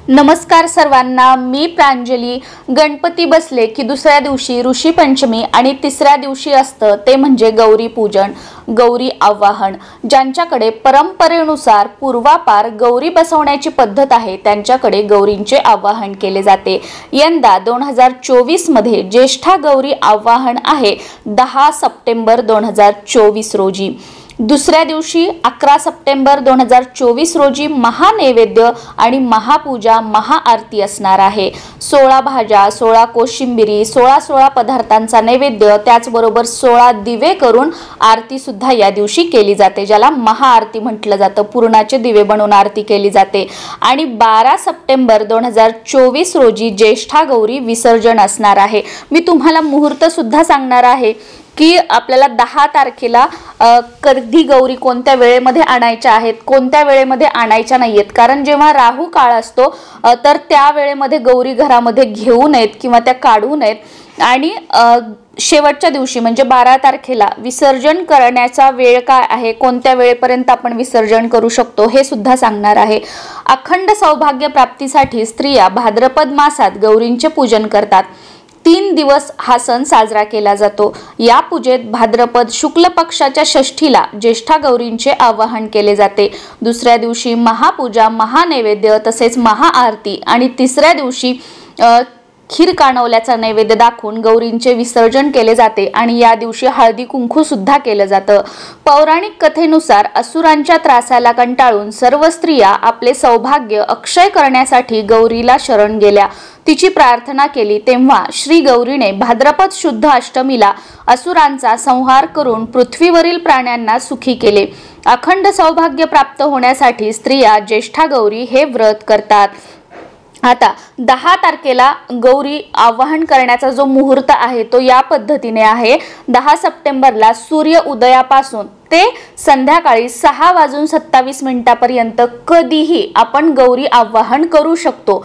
नमस्कार सर्वांना, मी प्रांजली। गणपती बसले की दुसऱ्या दिवशी ऋषी पंचमी आणि तिसऱ्या दिवशी असतं ते म्हणजे गौरी पूजन, गौरी आवाहन। ज्यांच्याकडे परंपरेनुसार पूर्वापार गौरी बसवण्याची पद्धत आहे त्यांच्याकडे गौरींचे आवाहन केले जाते। यंदा 2024 मध्ये ज्येष्ठा गौरी आवाहन आहे 10 सप्टेंबर 2024 रोजी। दुसऱ्या दिवशी 11 सप्टेंबर 2024 रोजी महानैवेद्य आणि महापूजा महाआरती असणार आहे। 16 भाज्या, 16 कोशिंबिरी, 16 पदार्थांचा नैवेद्य, त्याचबरोबर 16 दिवे करून आरती सुद्धा या दिवशी केली जाते, ज्याला महाआरती म्हटलं जातं। पूर्णाचे दिवे बनवून आरती केली जाते। आणि 12 सप्टेंबर 2024 रोजी ज्येष्ठा गौरी विसर्जन असणार आहे। मी तुम्हाला मुहूर्त सुद्धा सांगणार आहे की आपल्याला 10 तारखेला कधी गौरी कोणत्या वेळेमध्ये आणायच्या आहेत, कोणत्या वेळेमध्ये आणायच्या नाहीयेत। कारण जेव्हा राहू काळ असतो तर त्या वेळेमध्ये गौरी घरामध्ये घेऊ नयेत किंवा त्या काढू नयेत। आणि शेवटच्या दिवशी म्हणजे 12 तारखेला विसर्जन करण्याचा वेळ काय आहे, कोणत्या वेळेपर्यंत आपण विसर्जन करू शकतो हे सुद्धा सांगणार आहे। अखंड सौभाग्य प्राप्तीसाठी स्त्रिया भाद्रपद मासात गौरींचे पूजन करतात। 3 दिवस हा सण साजरा केला जातो। या पूजेत भाद्रपद शुक्ल पक्षाच्या षष्ठीला ज्येष्ठा गौरींचे आवाहन केले जाते। दुसऱ्या दिवशी महापूजा महानैवेद्य तसेच महाआरती आणि तिसऱ्या दिवशी खीर कानवल्याचा नैवेद्य दाखवून गौरींचे विसर्जन केले जाते। आणि या दिवशी हळदी कुंकू सुद्धा केलं जातं। पौराणिक कथेनुसार असुरांच्या त्रासाला कंटाळून सर्व स्त्रिया आपले सौभाग्य अक्षय करण्यासाठी गौरीला शरण गेल्या, तिची प्रार्थना केली। तेव्हा श्री गौरीने भाद्रपद शुद्ध अष्टमीला असुरांचा संहार करून पृथ्वीवरील प्राण्यांना सुखी केले। अखंड सौभाग्य प्राप्त होण्यासाठी स्त्रिया ज्येष्ठा गौरी हे व्रत करतात। आता 10 तारखेला गौरी आवाहन करण्याचा जो मुहूर्त आहे तो या पद्धतीने आहे। 10 सप्टेंबरला सूर्य उदयापासून ते संध्याकाळी 6:27 पर्यंत कधीही आपण गौरी आवाहन करू शकतो।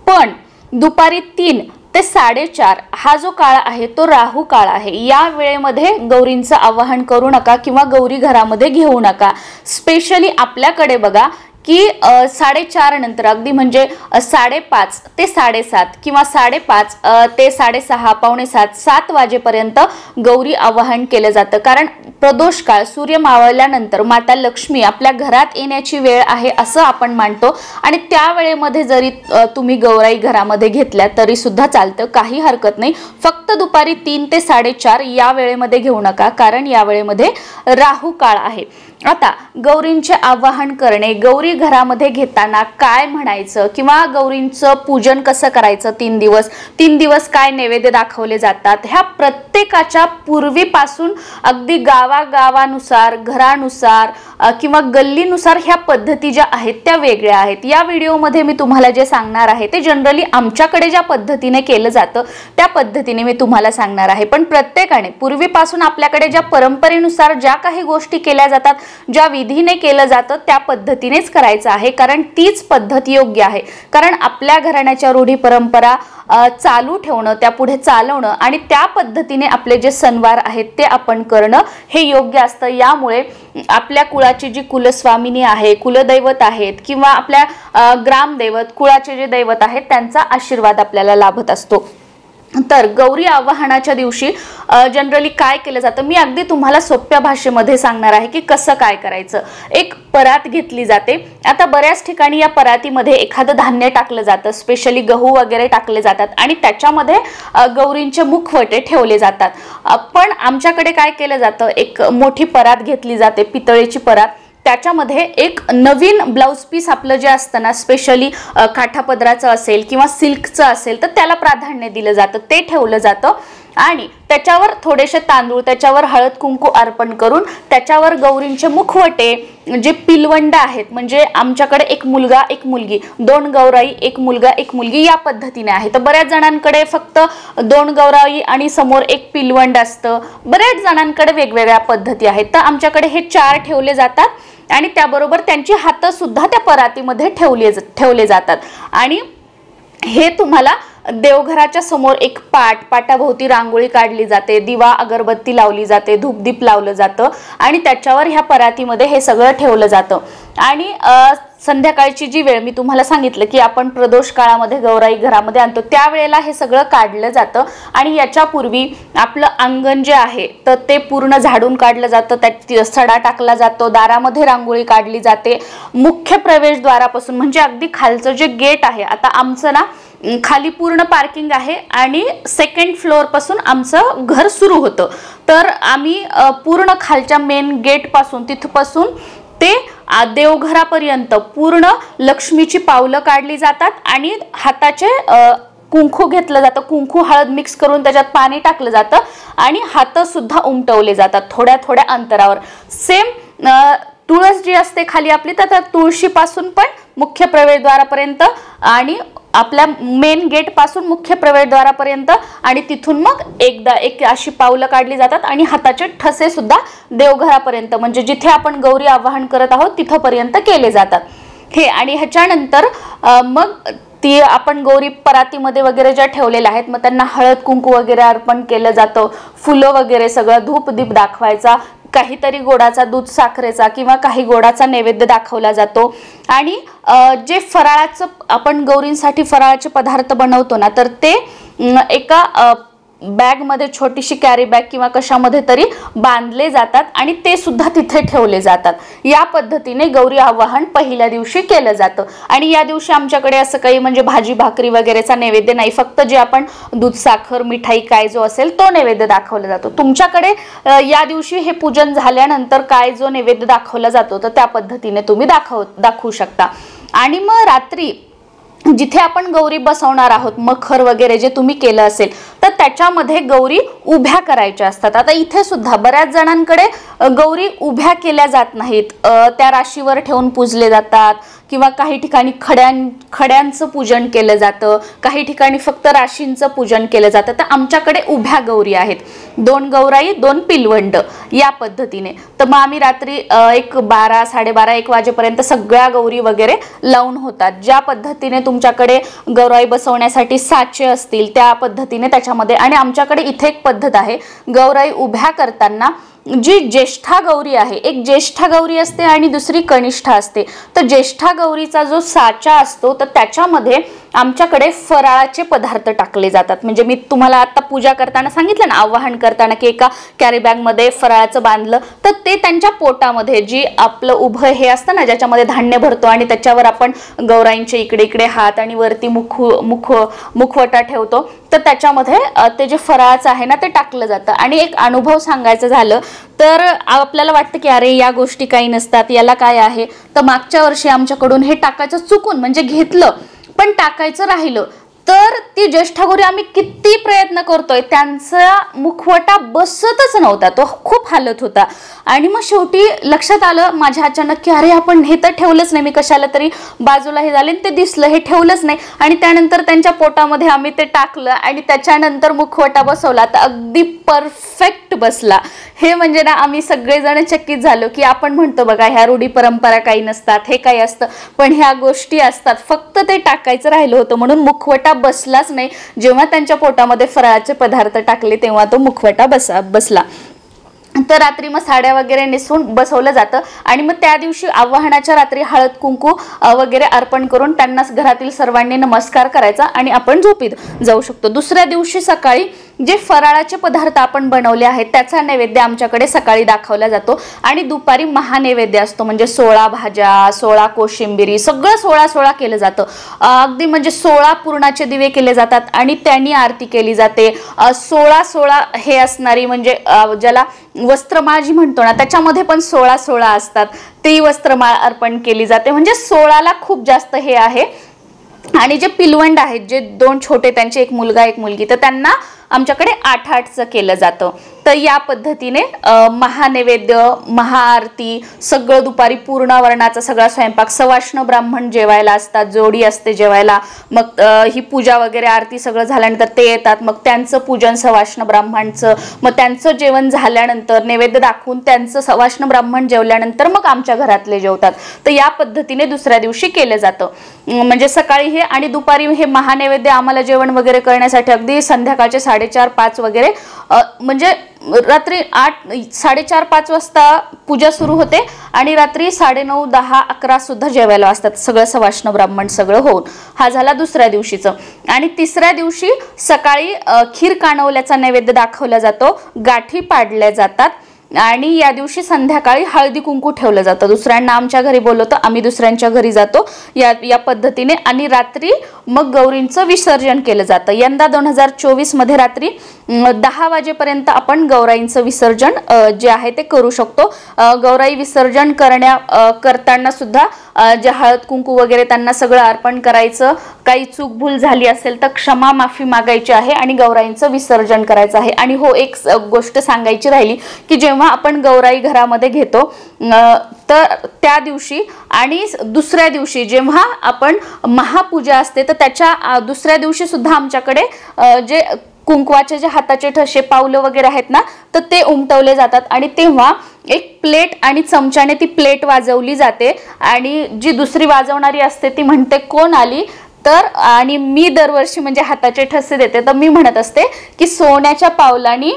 पण दुपारी 3 ते 4:30 हा जो काळ आहे तो राहू काळ आहे। या वेळेमध्ये गौरींचं आवाहन करू नका किंवा गौरी घरामध्ये घेऊ नका। स्पेशली आपल्याकडे बघा की 4:30 नंतर अगदी म्हणजे 5:30 ते 7:30 किंवा 5:30 ते 6:30 पावणे 7 वाजेपर्यंत गौरी आवाहन केलं जातं। कारण प्रदोष काळ सूर्य मावळल्यानंतर माता लक्ष्मी आपल्या घरात येण्याची वेळ आहे असं आपण मानतो। आणि त्या वेळेमध्ये जरी तुम्ही गौराई घरामध्ये घेतल्या तरी सुद्धा चालतं, काही हरकत नाही। फक्त दुपारी 3 ते 4:30 या वेळेमध्ये घेऊ नका, कारण या वेळेमध्ये राहू काळ आहे। आता गौरींचे आवाहन करणे, गौरी घरामध्ये घेताना काय म्हणायचं किंवा गौरींचं पूजन कसं करायचं, 3 दिवस काय नैवेद्य दाखवले जातात, ह्या प्रत्येकाच्या पूर्वीपासून अगदी गावागावानुसार, घरानुसार किंवा गल्लीनुसार ह्या पद्धती ज्या आहेत त्या वेगळ्या आहेत। या व्हिडिओमध्ये मी तुम्हाला जे सांगणार आहे ते जनरली आमच्याकडे ज्या पद्धतीने केलं जातं त्या पद्धतीने मी तुम्हाला सांगणार आहे। पण प्रत्येकाने पूर्वीपासून आपल्याकडे ज्या परंपरेनुसार ज्या काही गोष्टी केल्या जातात, ज्या विधीने केलं जातं त्या पद्धतीनेच करायचं आहे, कारण तीच पद्धत योग्य आहे। कारण आपल्या घराण्याच्या रूढी परंपरा चालू ठेवणं, त्या पुढे चालवणं आणि त्या पद्धतीने आपले जे सणवार आहेत ते आपण करणं हे योग्य असतं। यामुळे आपल्या कुळाची जी कुलस्वामिनी आहे, कुलदैवत आहेत किंवा आपल्या ग्रामदैवत कुळाचे जे दैवत आहेत त्यांचा आशीर्वाद आपल्याला लाभत असतो। तर गौरी आवाहनाच्या दिवशी जनरली काय केलं जातं मी अगदी तुम्हाला सोप्या भाषेमध्ये सांगणार आहे की कसं काय करायचं। एक परात घेतली जाते। आता बऱ्याच ठिकाणी या परातीमध्ये एखादं धान्य टाकलं जातं, स्पेशली गहू वगैरे टाकले जातात आणि त्याच्यामध्ये गौरींचे मुखवटे ठेवले जातात। पण आमच्याकडे काय केलं जातं, एक मोठी परात घेतली जाते, पितळेची परात, त्याच्यामध्ये एक नवीन ब्लाउज पीस आपलं जे असतं ना, स्पेशली काठापदराचं असेल किंवा सिल्कचं असेल तर त्याला प्राधान्य दिलं जातं, ते ठेवलं जातं। आणि त्याच्यावर थोडेसे तांदूळ, त्याच्यावर हळद कुंकू अर्पण करून त्याच्यावर गौरींचे मुखवटे जे पिलवंड आहेत, म्हणजे आमच्याकडे एक मुलगा एक मुलगी, 2 गौराई, एक मुलगा एक मुलगी या पद्धतीने आहे। तर बऱ्याच जणांकडे फक्त 2 गौराई आणि समोर एक पिलवंड असतं, बऱ्याच जणांकडे वेगवेगळ्या पद्धती आहेत। तर आमच्याकडे हे 4 ठेवले जातात आणि त्याबरोबर त्यांची हात सुद्धा त्या परातीमध्ये ठेवले जातात। आणि हे तुम्हाला देवघराच्या समोर एक पाटाभोवती रांगोळी काढली जाते, दिवा अगरबत्ती लावली जाते, धूपदीप लावलं जातं आणि त्याच्यावर ह्या परातीमध्ये हे सगळं ठेवलं जातं। आणि संध्याकाळची जी वेळ मी तुम्हाला सांगितलं की आपण प्रदोष काळामध्ये गौराई घरामध्ये आणतो, त्यावेळेला हे सगळं काढलं जातं आणि याच्यापूर्वी आपलं अंगण जे आहे तर ते पूर्ण झाडून काढलं जातं, त्यात सडा टाकला जातो, दारामध्ये रांगोळी काढली जाते, मुख्य प्रवेशद्वारापासून म्हणजे अगदी खालचं जे गेट आहे, आता आमचं ना खाली पूर्ण पार्किंग आहे आणि सेकंड फ्लोअर पासून आमचं घर सुरू होतं, तर आम्ही पूर्ण खालच्या मेन गेट पासून तिथपासून ते देवघरापर्यंत पूर्ण लक्ष्मीची पावलं काढली जातात आणि हाताचे कुंकू घेतलं जातं, कुंकू हळद मिक्स करून त्याच्यात पाणी टाकलं जातं आणि हात सुद्धा उमटवले जातात थोड्या थोड्या अंतरावर। सेम तुळस जी असते खाली आपली, तर त्या तुळशीपासून पण मुख्य प्रवेशद्वारापर्यंत आणि आपल्या मेन गेट पासून मुख्य प्रवेशद्वारापर्यंत आणि तिथून मग एकदा एक अशी पावलं काढली जातात आणि हाताचे ठसे सुद्धा देवघरापर्यंत म्हणजे जिथे आपण गौरी आवाहन करत आहोत तिथपर्यंत केले जातात हे। आणि ह्याच्यानंतर मग ती आपण गौरी परातीमध्ये वगैरे ज्या ठेवलेल्या आहेत मग त्यांना हळद कुंकू वगैरे अर्पण केलं जातं, फुलं वगैरे सगळं धूप दीप दाखवायचा, काहीतरी गोडाचा दूध साखरेचा किंवा काही गोडाचा नैवेद्य दाखवला जातो आणि जे फराळाचं आपण गौरींसाठी फराळाचे पदार्थ बनवतो ना तर ते एका बॅग मध्ये छोटीशी कॅरी बॅग किंवा कशामध्ये तरी बांधले जातात आणि ते सुद्धा तिथे ठेवले जातात। या पद्धतीने गौरी आवाहन पहिल्या दिवशी केलं जातं आणि या दिवशी आमच्याकडे असं काही म्हणजे भाजी भाकरी वगैरेचा नैवेद्य नाही, फक्त जे आपण दूध साखर मिठाई काय जो असेल तो नैवेद्य दाखवला जातो। तुमच्याकडे या दिवशी हे पूजन झाल्यानंतर काय जो नैवेद्य दाखवला जातो तर त्या पद्धतीने तुम्ही दाखवू शकता। आणि मग रात्री जिथे आपण गौरी बसवणार आहोत मखर वगैरे जे तुम्ही केलं असेल तर त्याच्यामध्ये गौरी उभ्या करायच्या असतात। आता इथे सुद्धा बऱ्याच जणांकडे गौरी उभ्या केल्या जात नाहीत, त्या राशीवर ठेवून पूजले जातात किंवा काही ठिकाणी खड्यांचं पूजन केलं जातं, काही ठिकाणी फक्त राशींचं पूजन केलं जातं। तर आमच्याकडे उभ्या गौरी आहेत, 2 गौराई 2 पिलवंड या पद्धतीने। तर मग आम्ही रात्री एक 12 12:30 1 वाजेपर्यंत सगळ्या गौरी वगैरे लावून होतात। ज्या पद्धतीने तुमच्याकडे गौराई बसवण्यासाठी साचे असतील त्या पद्धतीने त्याच्यामध्ये। आणि आमच्याकडे इथे एक पद्धत आहे, गौराई उभ्या करताना जी ज्येष्ठा गौरी आहे, एक ज्येष्ठा गौरी असते आणि दुसरी कनिष्ठा असते, तर ज्येष्ठा गौरीचा जो साचा असतो तर त्याच्यामध्ये आमच्याकडे फराळाचे पदार्थ टाकले जातात। म्हणजे मी तुम्हाला आता पूजा करताना सांगितलं ना, आवाहन करताना की एका कॅरी बॅग मध्ये फराळाचं बांधलं, तर ते त्यांच्या पोटामध्ये जी आपलं उभं हे असतं ना ज्याच्यामध्ये धान्य भरतो आणि त्याच्यावर आपण गौराईंचे इकडे इकडे हात आणि वरती मुखवटा ठेवतो, तर त्याच्यामध्ये ते जे फराळाचं आहे ना ते टाकलं जातं। आणि एक अनुभव सांगायचं झालं तर आपल्याला वाटतं की अरे या गोष्टी काही नसतात, याला काय आहे, तर मागच्या वर्षी आमच्याकडून हे टाकायचं चुकून म्हणजे घेतलं पण टाकायचं राहिलं, तर ती ज्येष्ठा गौरी आम्ही किती प्रयत्न करतोय त्यांचा मुखवटा बसतच नव्हता, तो खूप हालत होता। आणि मग शेवटी लक्षात आलं माझ्या अचानक की अरे आपण हे तर ठेवलंच नाही, मी कशाला तरी बाजूला हे झाले ते दिसलं हे ठेवलंच नाही। आणि त्यानंतर त्यांच्या पोटामध्ये आम्ही ते टाकलं आणि त्याच्यानंतर मुखवटा बसवला तर अगदी परफेक्ट बसला। हे म्हणजे ना आम्ही सगळेजण चकित झालो की आपण म्हणतो बघा ह्या रूढी परंपरा काही नसतात, हे काही असतं, पण ह्या गोष्टी असतात, फक्त ते टाकायचं राहिलं होतं म्हणून मुखवटा बसलाच नाही। जेव्हा त्यांच्या पोटामध्ये फराळाचे पदार्थ टाकले तेव्हा तो मुखवटा बसला। तर रात्री मग साड्या वगैरे नेसून बसवलं जातं आणि मग त्या दिवशी आवाहनाच्या रात्री हळद कुंकू वगैरे अर्पण करून त्यांना घरातील सर्वांनी नमस्कार करायचा आणि आपण झोपीत जाऊ शकतो। दुसऱ्या दिवशी सकाळी जे फराळाचे पदार्थ आपण बनवले आहेत त्याचा नैवेद्य आमच्याकडे सकाळी दाखवला जातो आणि दुपारी महानैवेद्य असतो, म्हणजे 16 भाज्या 16 कोशिंबिरी सगळं 16 केलं जातं। अगदी म्हणजे 16 पुरणाचे दिवे केले जातात आणि त्यांनी आरती केली जाते। 16 हे असणारी म्हणजे ज्याला वस्त्रमाळ जी म्हणतो ना त्याच्यामध्ये पण 16 असतात, ती वस्त्रमाळ अर्पण केली जाते, म्हणजे 16ला खूप जास्त हे आहे। आणि जे पिलवंड आहेत जे 2 छोटे त्यांचे एक मुलगा एक मुलगी, तर त्यांना आमच्याकडे 8-8चं केलं जातं। तर या पद्धतीने महानैवेद्य महाआरती सगळं दुपारी पूर्ण वर्णाचा सगळा स्वयंपाक, सवाष्ण ब्राह्मण जेवायला असतात, जोडी असते जेवायला, मग ही पूजा वगैरे आरती सगळं झाल्यानंतर ते येतात, मग त्यांचं पूजन सवाष्ण ब्राह्मणांचं, मग त्यांचं जेवण झाल्यानंतर नैवेद्य दाखवून त्यांचं सवाष्ण ब्राह्मण जेवल्यानंतर मग आमच्या घरातले जेवतात। तर या पद्धतीने दुसऱ्या दिवशी केलं जातं, म्हणजे सकाळी हे आणि दुपारी हे महानैवेद्य आम्हाला जेवण वगैरे करण्यासाठी अगदी संध्याकाळचे 4:30-5 वगैरे म्हणजे रात्री 8:30-5 वाजता पूजा सुरू होते आणि रात्री 9:30, 10, 11 सुद्धा जेवायला असतात, सगळं सवाष्ण ब्राह्मण सगळं होऊन. हा झाला दुसऱ्या दिवशीचं. आणि तिसऱ्या दिवशी सकाळी खीर कानवल्याचा नैवेद्य दाखवला जातो, गाठी पाडल्या जातात आणि या दिवशी संध्याकाळी हळदी कुंकू ठेवलं जातं. दुसऱ्यांना आमच्या घरी बोलवतो, आम्ही दुसऱ्यांच्या घरी जातो या पद्धतीने. आणि रात्री मग गौरींचं विसर्जन केलं जातं. यंदा 2024 मध्ये रात्री 10 वाजेपर्यंत आपण गौराईंचं विसर्जन जे आहे ते करू शकतो. गौराई विसर्जन करताना सुद्धा जे हळद कुंकू वगैरे त्यांना सगळं अर्पण करायचं. काही चूक भूल झाली असेल तर क्षमा माफी मागायची आहे आणि गौराईंचं विसर्जन करायचं आहे. आणि हो, एक गोष्ट सांगायची राहिली की जेव्हा आपण गौराई घरामध्ये घेतो तर त्या दिवशी आणि दुसऱ्या दिवशी जेव्हा आपण महापूजा असते तर त्याच्या दुसऱ्या दिवशी सुद्धा आमच्याकडे जे कुंकवाचे जे हाताचे ठसे पावलं वगैरे आहेत ना, तर ते उमटवले जातात. आणि तेव्हा एक प्लेट आणि चमच्याने ती प्लेट वाजवली जाते आणि जी दुसरी वाजवणारी असते ती म्हणते कोण आली. तर आणि मी दरवर्षी म्हणजे हाताचे ठसे देते, तर मी म्हणत असते की सोन्याच्या पावलांनी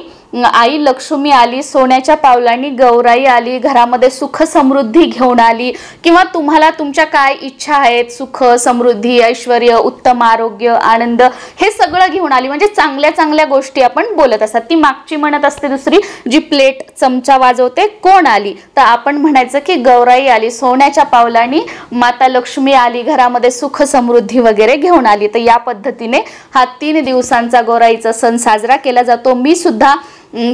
आई लक्ष्मी आली, सोन्याच्या पावलांनी गौराई आली, घरामध्ये सुख समृद्धी घेऊन आली. किंवा तुम्हाला तुमच्या काय इच्छा आहेत, सुख समृद्धी ऐश्वर उत्तम आरोग्य आनंद हे सगळं घेऊन आली. म्हणजे चांगल्या चांगल्या गोष्टी आपण बोलत असतात. ती मागची म्हणत असते दुसरी जी प्लेट चमचा वाजवते कोण आली, तर आपण म्हणायचं की गौराई आली, सोन्याच्या पावलांनी माता लक्ष्मी आली, घरामध्ये सुख समृद्धी वगैरे घेऊन आली. तर या पद्धतीने हा 3 दिवसांचा गौराईचा सण साजरा केला जातो. मी सुद्धा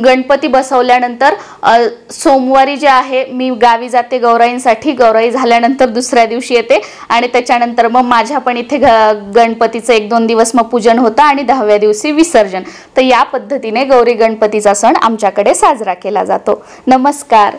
गणपती बसवल्यानंतर सोमवारी जे आहे मी गावी जाते गौराईंसाठी. गौराई झाल्यानंतर दुसऱ्या दिवशी येते आणि त्याच्यानंतर मग माझ्या पण इथे गणपतीचं 1-2 दिवस मग पूजन होतं आणि 10व्या दिवशी विसर्जन. तर या पद्धतीने गौरी गणपतीचा सण आमच्याकडे साजरा केला जातो. नमस्कार.